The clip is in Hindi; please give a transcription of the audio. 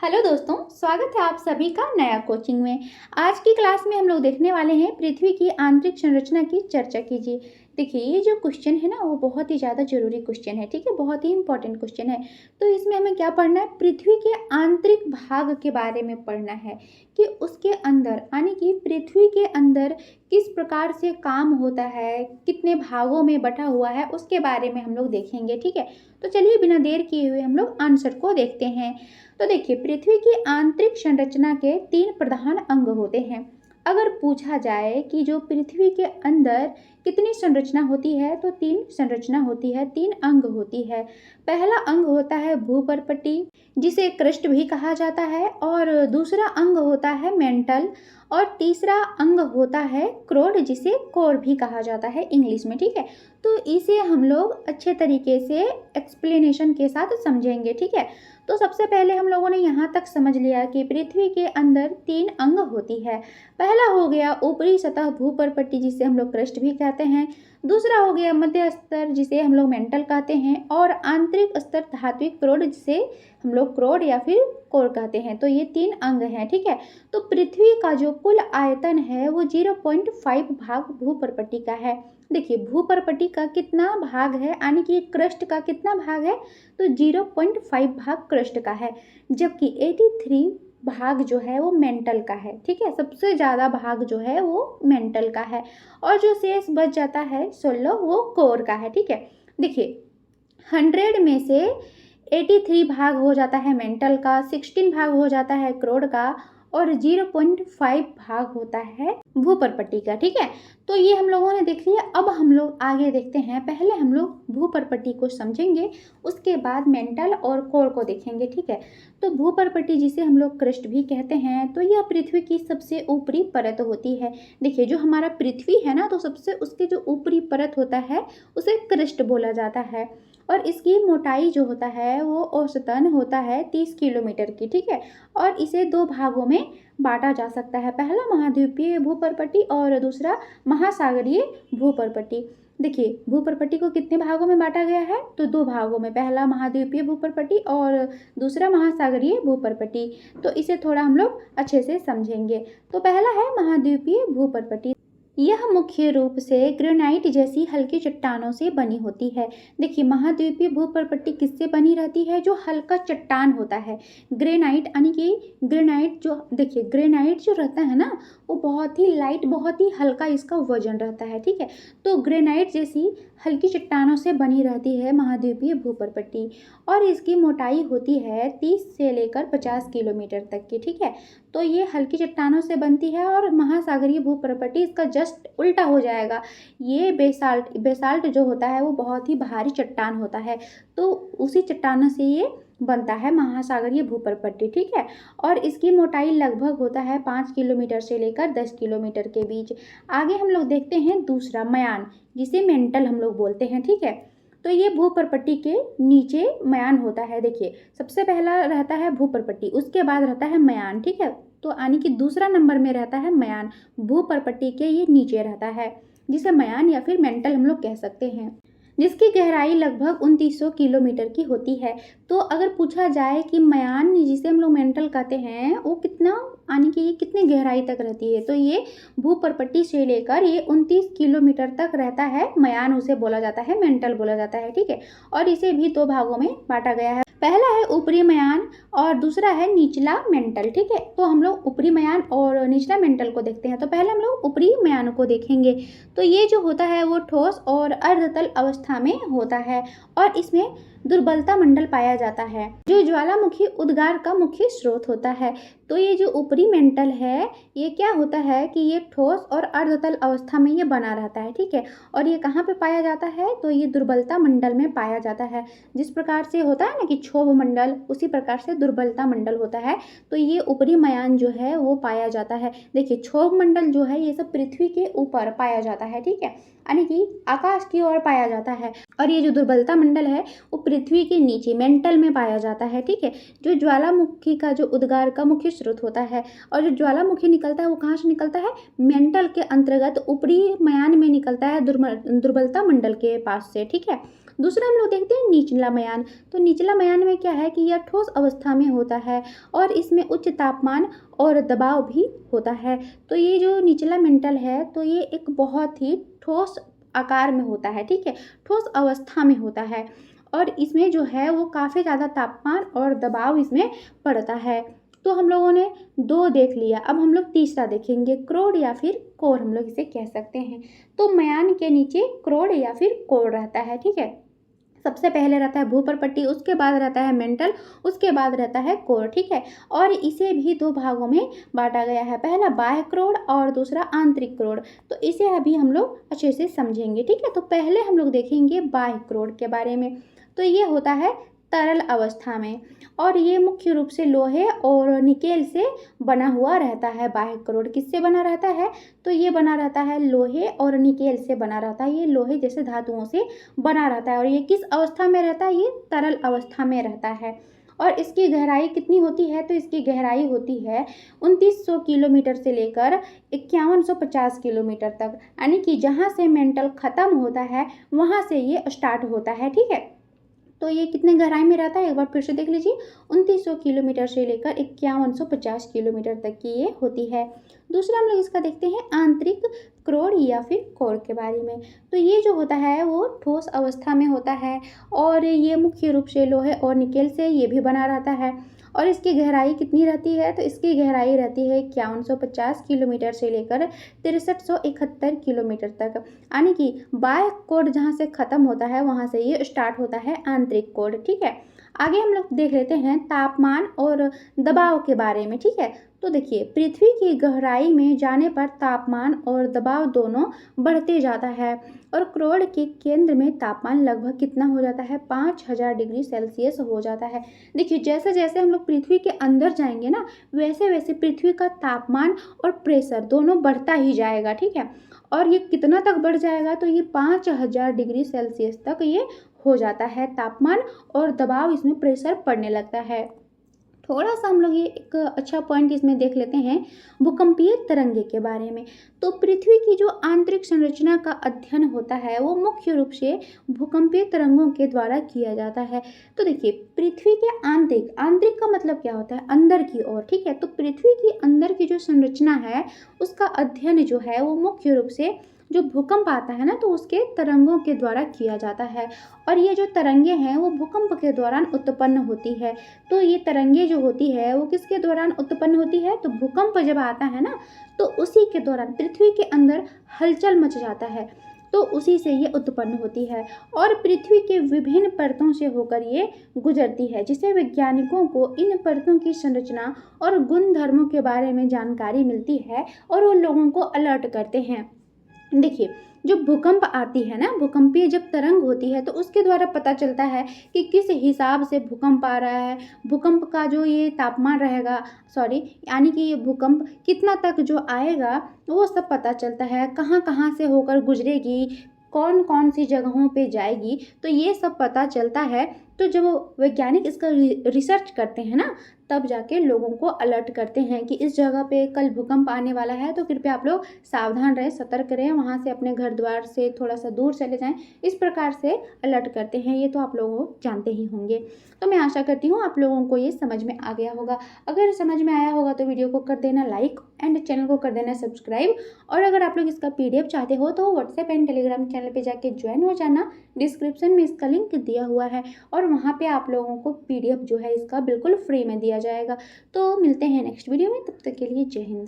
हेलो दोस्तों, स्वागत है आप सभी का नया कोचिंग में। आज की क्लास में हम लोग देखने वाले हैं पृथ्वी की आंतरिक संरचना की चर्चा कीजिए। देखिए, ये जो क्वेश्चन है ना, वो बहुत ही ज़्यादा जरूरी क्वेश्चन है। ठीक है, बहुत ही इंपॉर्टेंट क्वेश्चन है। तो इसमें हमें क्या पढ़ना है? पृथ्वी के आंतरिक भाग के बारे में पढ़ना है कि उसके अंदर यानी कि पृथ्वी के अंदर किस प्रकार से काम होता है, कितने भागों में बटा हुआ है, उसके बारे में हम लोग देखेंगे। ठीक है, तो चलिए बिना देर किए हुए हम लोग आंसर को देखते हैं। तो देखिए, पृथ्वी की आंतरिक संरचना के 3 प्रधान अंग होते हैं। अगर पूछा जाए कि जो पृथ्वी के अंदर कितनी संरचना होती है, तो 3 संरचना होती है, 3 अंग होती है। पहला अंग होता है भूपर्पटी, जिसे क्रस्ट भी कहा जाता है, और दूसरा अंग होता है मेंटल, और तीसरा अंग होता है क्रोड, जिसे कोर भी कहा जाता है इंग्लिश में। ठीक है, तो इसे हम लोग अच्छे तरीके से एक्सप्लेनेशन के साथ समझेंगे। ठीक है, तो सबसे पहले हम लोगों ने यहाँ तक समझ लिया कि पृथ्वी के अंदर 3 अंग होती है। पहला हो गया ऊपरी सतह भूपर्पटी, जिसे हम लोग क्रस्ट भी कहते हैं। दूसरा हो गया मध्य स्तर, जिसे हम लोग मेंटल कहते हैं, और आंतरिक स्तर धात्विक क्रोड, जिसे हम लोग क्रोड या फिर कोर कहते हैं। तो ये 3 अंग हैं। ठीक है, तो पृथ्वी का जो कुल आयतन है वो 0.5 भाग भूपर्पटी का है। देखिए, भूपर्पटी का कितना भाग है यानी कि क्रस्ट का कितना भाग है, तो 0.5 भाग क्रस्ट का है, जबकि 83 भाग जो है वो मेंटल का है। ठीक है, सबसे ज़्यादा भाग जो है वो मेंटल का है, और जो शेष बच जाता है 16 वो कोर का है। ठीक है, देखिए 100 में से 83 भाग हो जाता है मेंटल का, 16 भाग हो जाता है क्रोड का, और 0.5 भाग होता है भूपर्पटी का। ठीक है, तो ये हम लोगों ने देख लिया। अब हम लोग आगे देखते हैं। पहले हम लोग भूपर्पटी को समझेंगे, उसके बाद मेंटल और कोर को देखेंगे। ठीक है, तो भूपर्पटी, जिसे हम लोग क्रस्ट भी कहते हैं, तो यह पृथ्वी की सबसे ऊपरी परत होती है। देखिए, जो हमारा पृथ्वी है ना, तो सबसे उसके जो ऊपरी परत होता है उसे क्रस्ट बोला जाता है, और इसकी मोटाई जो होता है वो औसतन होता है 30 किलोमीटर की। ठीक है, और इसे 2 भागों में बांटा जा सकता है। पहला महाद्वीपीय भूपर्पटी और दूसरा महासागरीय भूपर्पटी। देखिए, भूपर्पटी को कितने भागों में बांटा गया है, तो 2 भागों में। पहला महाद्वीपीय भूपर्पटी और दूसरा महासागरीय भूपर्पटी। तो इसे थोड़ा हम लोग अच्छे से समझेंगे। तो पहला है महाद्वीपीय भूपर्पटी। यह मुख्य रूप से ग्रेनाइट जैसी हल्की चट्टानों से बनी होती है। देखिए, महाद्वीपीय भूपर्पटी किससे बनी रहती है? जो हल्का चट्टान होता है, ग्रेनाइट, यानी कि ग्रेनाइट जो, देखिए ग्रेनाइट जो रहता है ना, वो बहुत ही लाइट, बहुत ही हल्का इसका वजन रहता है। ठीक है, तो ग्रेनाइट जैसी हल्की चट्टानों से बनी रहती है महाद्वीपीय भूपर्पटी, और इसकी मोटाई होती है 30 से लेकर 50 किलोमीटर तक की। ठीक है, तो ये हल्की चट्टानों से बनती है, और महासागरीय भूपर्पटी इसका जस्ट उल्टा हो जाएगा। ये बेसाल्ट जो होता है वो बहुत ही भारी चट्टान होता है, तो उसी चट्टानों से ये बनता है महासागरीय भूपर्पटी। ठीक है, और इसकी मोटाई लगभग होता है 5 किलोमीटर से लेकर 10 किलोमीटर के बीच। आगे हम लोग देखते हैं दूसरा, मयान, जिसे मेंटल हम लोग बोलते हैं। ठीक है, तो ये भूपर्पटी के नीचे मयान होता है। देखिए, सबसे पहला रहता है भूपर्पटी, उसके बाद रहता है मयान। ठीक है, तो यानी कि दूसरा नंबर में रहता है मयान, भूपर्पटी के ये नीचे रहता है, जिसे मयान या फिर मेंटल हम लोग कह सकते हैं, जिसकी गहराई लगभग 2900 किलोमीटर की होती है। तो अगर पूछा जाए कि मयान, जिसे हम लोग मेंटल कहते हैं, वो कितना, यानी कि ये कितनी गहराई तक रहती है, तो ये भूपर्पटी से लेकर ये 29 किलोमीटर तक रहता है मयान, उसे बोला जाता है मेंटल बोला जाता है। ठीक है, और इसे भी 2 भागों में बांटा गया है। पहला है ऊपरी मयान और दूसरा है निचला मेंटल। ठीक है, तो हम लोग ऊपरी मयान और निचला मेंटल को देखते हैं। तो पहले हम लोग ऊपरी मयान को देखेंगे। तो ये जो होता है वो ठोस और अर्धतल अवस्था में होता है, और इसमें दुर्बलता मंडल पाया जाता है, जो ज्वालामुखी उद्गार का मुख्य स्रोत होता है। तो ये जो ऊपरी मेंटल है, ये क्या होता है कि ये ठोस और अर्धतल अवस्था में ये बना रहता है। ठीक है, और ये कहाँ पे पाया जाता है, तो ये दुर्बलता मंडल में पाया जाता है। जिस प्रकार से होता है ना कि क्षोभ मंडल, उसी प्रकार से दुर्बलता मंडल होता है। तो ये ऊपरी मयान जो है वो पाया जाता है। देखिए, क्षोभ मंडल जो है ये सब पृथ्वी के ऊपर पाया जाता है। ठीक है, यानी कि आकाश की ओर पाया जाता है, और ये जो दुर्बलता मंडल है वो पृथ्वी के नीचे मेंटल में पाया जाता है। ठीक है, जो ज्वालामुखी का जो उद्गार का मुख्य स्रोत होता है, और जो ज्वालामुखी निकलता है वो कहाँ से निकलता है? मेंटल के अंतर्गत ऊपरी मयान में निकलता है, दुर्बलता मंडल के पास से। ठीक है, दूसरा हम लोग देखते हैं निचला मयान। तो निचला मयान में क्या है कि यह ठोस अवस्था में होता है और इसमें उच्च तापमान और दबाव भी होता है। तो ये जो निचला मेंटल है तो ये एक बहुत ही ठोस आकार में होता है, ठीक है, ठोस अवस्था में होता है और इसमें जो है वो काफ़ी ज़्यादा तापमान और दबाव इसमें पड़ता है। तो हम लोगों ने 2 देख लिया, अब हम लोग तीसरा देखेंगे, क्रोड या फिर कोर हम लोग इसे कह सकते हैं। तो मयान के नीचे क्रोड या फिर कोर रहता है, ठीक है। सबसे पहले रहता है भूपर पट्टी, उसके बाद रहता है मेंटल, उसके बाद रहता है कोर, ठीक है। और इसे भी 2 भागों में बांटा गया है, पहला बाह्य क्रोड और दूसरा आंतरिक क्रोड। तो इसे अभी हम लोग अच्छे से समझेंगे, ठीक है। तो पहले हम लोग देखेंगे बाह्य क्रोड के बारे में। तो ये होता है तरल अवस्था में और ये मुख्य रूप से लोहे और निकेल से बना हुआ रहता है। बाह्य क्रोड किससे बना रहता है? तो ये बना रहता है लोहे और निकेल से बना रहता है, ये लोहे जैसे धातुओं से बना रहता है। और ये किस अवस्था में रहता है? ये तरल अवस्था में रहता है। और इसकी गहराई कितनी होती है? तो इसकी गहराई होती है 2900 किलोमीटर से लेकर 5150 किलोमीटर तक, यानी कि जहाँ से मेंटल ख़त्म होता है वहाँ से ये स्टार्ट होता है, ठीक है। तो ये कितने गहराई में रहता है एक बार फिर से देख लीजिए, 2900 किलोमीटर से लेकर 5150 किलोमीटर तक की ये होती है। दूसरा हम लोग इसका देखते हैं आंतरिक क्रोड या फिर कोर के बारे में। तो ये जो होता है वो ठोस अवस्था में होता है और ये मुख्य रूप से लोहे और निकेल से ये भी बना रहता है। और इसकी गहराई कितनी रहती है? तो इसकी गहराई रहती है 5150 किलोमीटर से लेकर 6371 किलोमीटर तक, यानी कि बाह्य कोड जहाँ से ख़त्म होता है वहाँ से ये स्टार्ट होता है आंतरिक कोड, ठीक है। आगे हम लोग देख लेते हैं तापमान और दबाव के बारे में, ठीक है। तो देखिए, पृथ्वी की गहराई में जाने पर तापमान और दबाव दोनों बढ़ते जाता है और क्रोड के केंद्र में तापमान लगभग कितना हो जाता है? 5000 डिग्री सेल्सियस हो जाता है। देखिए, जैसे जैसे हम लोग पृथ्वी के अंदर जाएंगे ना, वैसे वैसे पृथ्वी का तापमान और प्रेशर दोनों बढ़ता ही जाएगा, ठीक है। और ये कितना तक बढ़ जाएगा? तो ये 5000 डिग्री सेल्सियस तक ये हो जाता है तापमान और दबाव, इसमें प्रेशर पड़ने लगता है। थोड़ा सा हम लोग ये एक अच्छा पॉइंट इसमें देख लेते हैं भूकंपीय तरंगे के बारे में। तो पृथ्वी की जो आंतरिक संरचना का अध्ययन होता है वो मुख्य रूप से भूकंपीय तरंगों के द्वारा किया जाता है। तो देखिए, पृथ्वी के आंतरिक, आंतरिक का मतलब क्या होता है? अंदर की ओर, ठीक है। तो पृथ्वी की अंदर की जो संरचना है उसका अध्ययन जो है वो मुख्य रूप से जो भूकंप आता है ना तो उसके तरंगों के द्वारा किया जाता है। और ये जो तरंगे हैं वो भूकंप के दौरान उत्पन्न होती है। तो ये तरंगे जो होती है वो किसके दौरान उत्पन्न होती है? तो भूकंप जब आता है ना तो उसी के दौरान पृथ्वी के अंदर हलचल मच जाता है, तो उसी से ये उत्पन्न होती है और पृथ्वी के विभिन्न परतों से होकर ये गुजरती है, जिससे वैज्ञानिकों को इन परतों की संरचना और गुण धर्मों के बारे में जानकारी मिलती है और वो लोगों को अलर्ट करते हैं। देखिए, जो भूकंप आती है ना, भूकंपीय जब तरंग होती है तो उसके द्वारा पता चलता है कि किस हिसाब से भूकंप आ रहा है, भूकंप का जो ये तापमान रहेगा, सॉरी, यानी कि ये भूकंप कितना तक जो आएगा वो सब पता चलता है, कहाँ कहाँ से होकर गुजरेगी, कौन कौन सी जगहों पे जाएगी, तो ये सब पता चलता है। तो जब वैज्ञानिक इसका रिसर्च करते हैं ना तब जाके लोगों को अलर्ट करते हैं कि इस जगह पे कल भूकंप आने वाला है, तो कृपया आप लोग सावधान रहें, सतर्क रहें, वहाँ से अपने घर द्वार से थोड़ा सा दूर चले जाएं। इस प्रकार से अलर्ट करते हैं, ये तो आप लोग जानते ही होंगे। तो मैं आशा करती हूँ आप लोगों को ये समझ में आ गया होगा। अगर समझ में आया होगा तो वीडियो को कर देना लाइक एंड चैनल को कर देना सब्सक्राइब। और अगर आप लोग इसका PDF चाहते हो तो व्हाट्सएप एंड टेलीग्राम चैनल पर जाके ज्वाइन हो जाना, डिस्क्रिप्शन में इसका लिंक दिया हुआ है और वहाँ पे आप लोगों को PDF जो है इसका बिल्कुल फ्री में दिया जाएगा। तो मिलते हैं नेक्स्ट वीडियो में, तब तक के लिए जय हिंद।